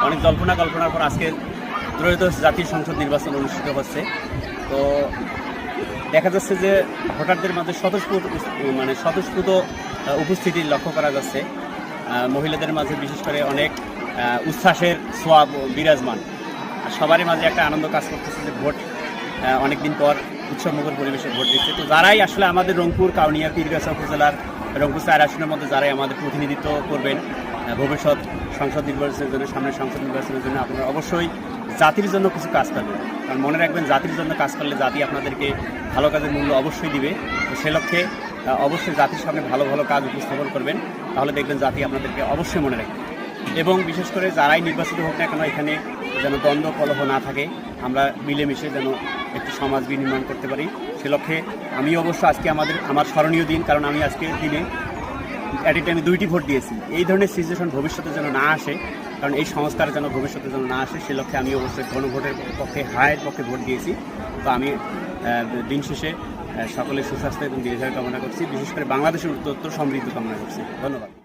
অনেক কল্পনার পর আজকে ত্রয়োদশ জাতীয় সংসদ নির্বাচন অনুষ্ঠিত হচ্ছে। তো দেখা যাচ্ছে যে ভোটারদের মাঝে স্বতঃস্ফূর্ত উপস্থিতি লক্ষ্য করা যাচ্ছে। মহিলাদের মাঝে বিশেষ করে অনেক উচ্ছ্বাসের ছোঁয়া বিরাজমান। আর সবারই মাঝে একটা আনন্দ কাজ করতেছে যে ভোট অনেকদিন পর উৎসবমুখর পরিবেশে ভোট দিচ্ছে। তো যারাই আসলে আমাদের রংপুর, কাউনিয়া, পীরগাছা উপজেলার রংপুর 4 আসনের মধ্যে যারাই আমাদের প্রতিনিধিত্ব করবেন ভবিষ্যৎ সংসদ নির্বাচনের জন্য, সামনের সংসদ নির্বাচনের জন্য, আপনারা অবশ্যই জাতির জন্য কিছু কাজ করবেন। কারণ মনে রাখবেন, জাতির জন্য কাজ করলে জাতি আপনাদেরকে ভালো কাজের মূল্য অবশ্যই দিবে। তো সে লক্ষ্যে অবশ্যই জাতির সামনে ভালো কাজ উপস্থাপন করবেন, তাহলে দেখবেন জাতি আপনাদেরকে অবশ্যই মনে রাখবে। এবং বিশেষ করে যারাই নির্বাচিত হোক না কেন, এখানে যেন দ্বন্দ্ব কলহ না থাকে, আমরা মিলেমিশে যেন একটি সমাজ বিনির্মাণ করতে পারি। সে লক্ষ্যে আমি অবশ্য আজকে আমার স্মরণীয় দিন, কারণ আমি আজকের দিনে অ্যাট এ টাইমে 2টি ভোট দিয়েছি। এই ধরনের সিচুয়েশন ভবিষ্যতে যেন না আসে, কারণ এই সংস্কার যেন ভবিষ্যতে যেন না আসে, সে লক্ষ্যে আমি অবশ্যই গণভোটের পক্ষে, হায়ের পক্ষে ভোট দিয়েছি। তো আমি দিন শেষে সকলের সুস্বাস্থ্য এবং দীর্ঘায়ু কামনা করছি, বিশেষ করে বাংলাদেশের উত্তর সমৃদ্ধ কামনা করছি। ধন্যবাদ।